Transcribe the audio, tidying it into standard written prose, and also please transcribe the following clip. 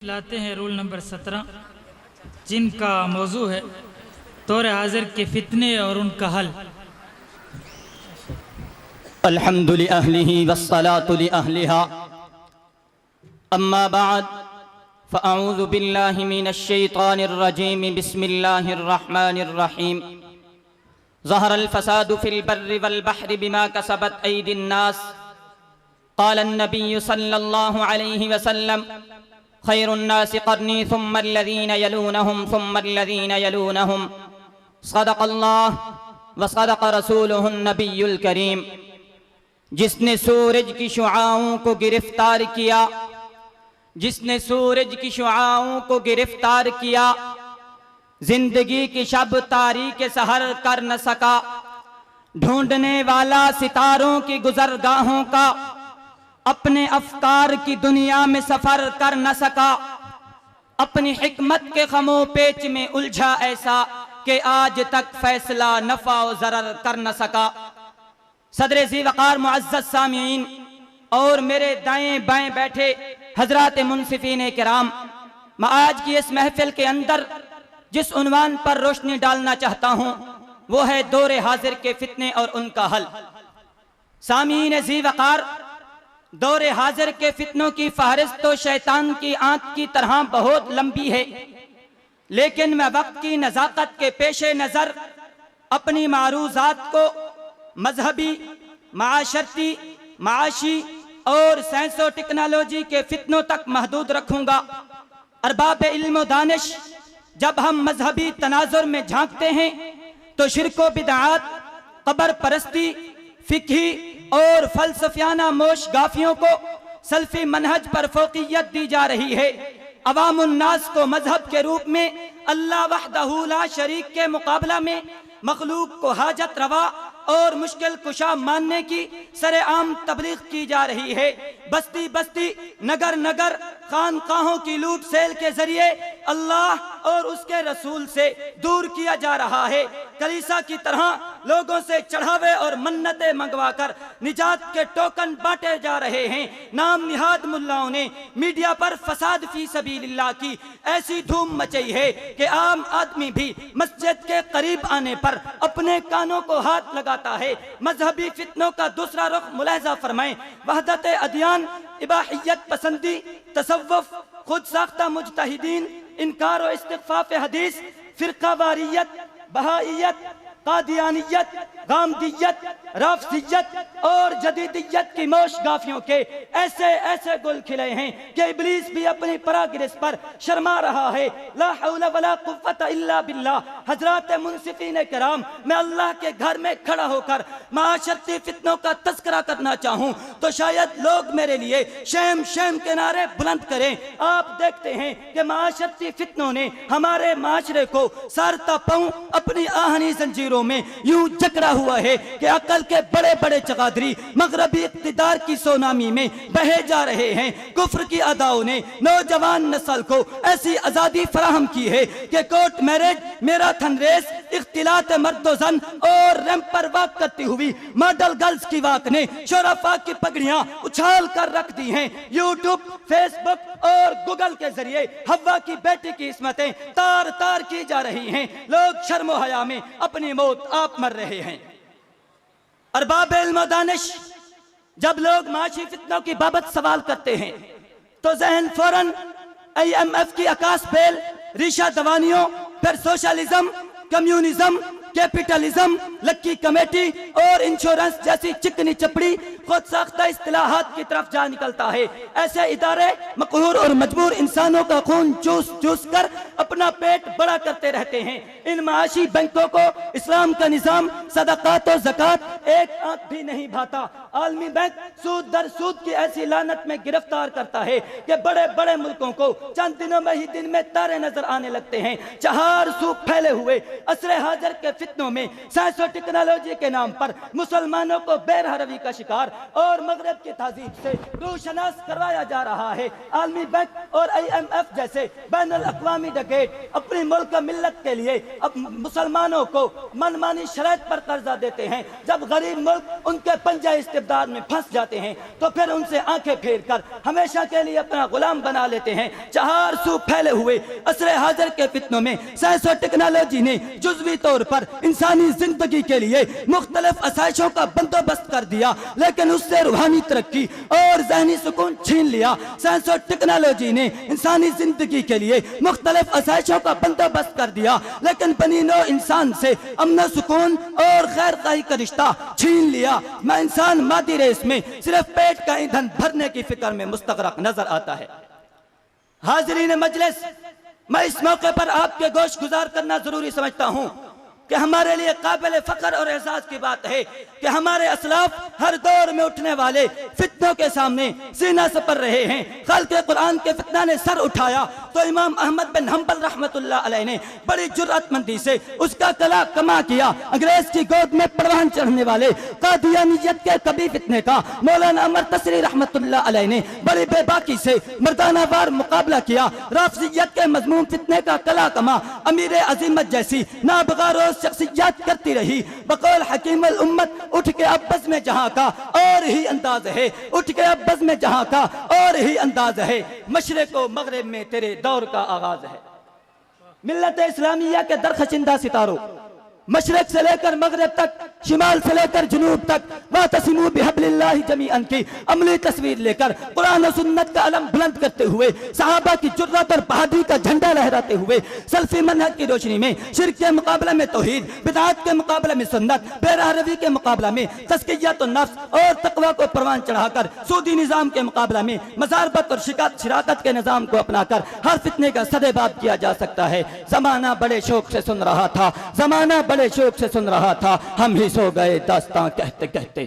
لاتے ہیں roll number 17 جن کا موضوع ہے دور حاضر کے فتنے اور ان کا حل۔ الحمد لأهله والصلاة لأهلها أما بعد فأعوذ بالله من الشيطان الرجيم بسم الله الرحمن الرحيم ظهر الفساد في البر والبحر بما كسبت أيدي الناس قال النبي صلى الله عليه وسلم خير الناس قرني ثم الذين يلونهم ثم الذين يلونهم صدق الله وصدق رسوله النبي الكريم۔ جس نے سورج کی شعاعوں کو گرفتار کیا، جس نے سورج کی شعاعوں کو گرفتار کیا، زندگی کی شب تاریک سحر کر نہ سکا، ڈھونڈنے والا ستاروں کی گزرگاہوں کا اپنے افکار کی دنیا میں سفر کر نہ سکا، اپنی حکمت کے خم و پیچ میں الجھا ایسا کہ آج تک فیصلہ نفع و ضرر کر نہ سکا۔ صدر ذی وقار معزز سامعین اور میرے دائیں بائیں بیٹھے حضرات منصفین کرام، میں آج کی اس محفل کے اندر جس عنوان پر روشنی ڈالنا چاہتا ہوں وہ ہے دور حاضر کے فتنے اور ان کا حل۔ سامعین ذی وقار، دور حاضر کے فتنوں کی فہرست تو شیطان کی آنکھ کی طرح بہت لمبی ہے، لیکن میں وقت کی نزاکت کے پیش نظر اپنی معروضات کو مذہبی، معاشرتی، معاشی اور سائنس و ٹیکنالوجی کے فتنوں تک محدود رکھوں گا۔ ارباب علم و دانش، جب ہم مذہبی تناظر میں جھانکتے ہیں تو شرک و بدعات، قبر پرستی، فقہی اور فلسفیانہ موش گافیوں کو سلفی منہج پر فوقیت دی جا رہی ہے۔ عوام الناس کو مذہب کے روپ میں اللہ وحدہ لا شریک کے مقابلہ میں مخلوق کو حاجت روا اور مشکل کشا ماننے کی سر عام تبلیغ کی جا رہی ہے۔ بستی بستی، نگر نگر، خانقاہوں کی لوٹ سیل کے ذریعے اللہ اور اس کے رسول سے دور کیا جا رہا ہے۔ کلیسا کی طرح لوگوں سے چڑھاوے اور منتیں منگوا کر نجات کے ٹوکن بانٹے جا رہے ہیں۔ نام نہاد ملاؤں نے میڈیا پر فساد فی سبیل اللہ کی ایسی دھوم مچائی ہے کہ عام آدمی بھی مسجد کے قریب آنے پر اپنے کانوں کو ہاتھ لگاتا ہے۔ مذہبی فتنوں کا دوسرا رخ ملاحظہ فرمائیں۔ وحدت ادیان، اباحیت پسندی، تصوف، خود ساختہ مجتہدین، انکار و استخفاف حدیث، فرقہ واریت، بہائیت، قادیانیت، غامدیت، رافضیت اور جدیدیت کی موش گافیوں کے ایسے ایسے گل کھلے ہیں کہ ابلیس بھی اپنی پراگرس پر شرما رہا ہے۔ لا حول ولا قوت الا باللہ۔ حضرات منصفین کرام، میں اللہ کے گھر میں کھڑا ہو کر معاشرتی فتنوں کا تذکرہ کرنا چاہوں تو شاید لوگ میرے لیے شیم شیم کے نعرے بلند کریں۔ آپ دیکھتے ہیں کہ معاشرتی فتنوں نے ہمارے معاشرے کو سارتا پاؤں اپنی آہنی زنجیروں میں یوں جکڑا ہوا ہے کہ عقل کے بڑے بڑے چقادری مغربی اقتدار کی سونامی میں بہے جا رہے ہیں۔ کفر کی اداؤں نے نوجوان نسل کو ایسی آزادی فراہم کی ہے کہ کورٹ میرج، میراتھن ریس، اختلاط مرد و زن اور ریمپ پر واک کرتی ہوئی ماڈل گرلز کی واک نے شرفاء کی پگڑیاں اچھال کر رکھ دی ہیں۔ یوٹیوب، فیس بک اور گوگل کے ذریعے حوا کی بیٹی کی عصمتیں تار تار کی جا رہی ہیں۔ لوگ شرم و حیا میں اپنی موت آپ مر رہے ہیں۔ ارباب علم و دانش، جب لوگ معاشی فتنوں کی بابت سوال کرتے ہیں تو ذہن فوراً IMF کی عکاس بیل، ریشہ دوانیوں، پھر سوشلزم، کمیونزم، کیپٹلزم، لکی کمیٹی اور انشورنس جیسی چکنی چپڑی خود ساختہ اصطلاحات کی طرف جا نکلتا ہے۔ ایسے ادارے مقہور اور مجبور انسانوں کا خون چوس چوس کر اپنا پیٹ بڑا کرتے رہتے ہیں۔ ان معاشی بینکوں کو اسلام کا نظام صدقات و زکوٰۃ ایک آنکھ بھی نہیں بھاتا۔ عالمی بینک سود در سود کی ایسی لعنت میں گرفتار کرتا ہے کہ بڑے بڑے ملکوں کو چند دنوں میں ہی دن میں تارے نظر آنے لگتے ہیں۔ چہار سو پھیلے ہوئے عصر حاضر کے فتنوں میں سائنس و ٹیکنالوجی کے نام پر مسلمانوں کو بے روی کا شکار اور مغرب کی تہذیب سے روشناس کروایا جا رہا ہے۔ عالمی بینک اور IMF جیسے بین الاقوامی ڈکیٹ اپنی ملک و ملت کے لیے اب مسلمانوں کو منمانی شرائط پر قرضہ دیتے ہیں۔ جب غریب ملک ان کے پنجہ استبداد میں پھنس جاتے ہیں تو پھر ان سے آنکھیں پھیر کر ہمیشہ کے لیے اپنا غلام بنا لیتے ہیں۔ چہار سو پھیلے ہوئے عصر حاضر کے فتنوں میں سائنس اور ٹیکنالوجی نے جزوی طور پر انسانی زندگی کے لیے مختلف آسائشوں کا بندوبست کر دیا، لیکن اس سے روحانی ترقی اور ذہنی سکون چھین لیا۔ سائنس اور ٹیکنالوجی نے انسانی زندگی کے لیے مختلف آسائشوں کا بندوبست کر دیا، لیکن بنی نوع انسان سے امن و سکون اور خیر خواہی کا رشتہ چھین لیا۔ میں انسان مادی ریس میں صرف پیٹ کا ایندھن بھرنے کی فکر میں مستغرق نظر آتا ہے۔ حاضرین مجلس، میں اس موقع پر آپ کے گوش گزار کرنا ضروری سمجھتا ہوں کہ ہمارے لیے قابل فخر اور اعزاز کی بات ہے کہ ہمارے اسلاف ہر دور میں اٹھنے والے فتنوں کے سامنے سینہ سپر رہے ہیں۔ خالق قرآن کے فتنہ نے سر اٹھایا تو امام احمد بن حنبل رحمت اللہ علیہ نے بڑی جرأت مندی سے اس کا کلا کما کیا۔ انگریز کی گود میں پروان چڑھنے والے قادیانیت کے کبھی فتنے کا مولانا عمر تصری رحمت اللہ علیہ نے بڑی بے باکی سے مردانہ وار مقابلہ کیا۔ رافضیت کے مضمون فتنے کا کلا کما امیر عظیمت جیسی نابغہ روز شخصیات کرتی رہی۔ بقول حکیم الامت، اٹھ کے اب بزم جہاں کا اور ہی انداز ہے، اٹھ کے اب بزم جہاں کا اور ہی انداز ہے، مشرق و مغرب میں تیرے دور کا آغاز ہے۔ ملت اسلامیہ کے درخشندہ ستاروں، مشرق سے لے کر مغرب تک، شمال سے لے کر جنوب تک، وَاعْتَصِمُوا بِحَبْلِ اللَّهِ جَمِيعًا کی عملی تصویر لے کر قرآن و سنت کا علم بلند کرتے ہوئے، صحابہ کی جرأت اور بہادری کا جھنڈا لہراتے ہوئے، سلفی منہج کی روشنی میں شرک کے مقابلہ میں توحید، بدعات کے مقابلہ میں سنت، بے راہ روی کے مقابلہ میں تزکیۃ النفس اور تقوی کو پروان چڑھا کر سودی نظام کے مقابلہ میں مزاربت اور شراکت کے نظام کو اپنا کر ہر فتنے کا سدباب کیا جا سکتا ہے۔ زمانہ بڑے شوق سے سن رہا تھا، زمانہ بڑے شوق سے سن رہا تھا، ہم ہی سو گئے داستاں کہتے کہتے۔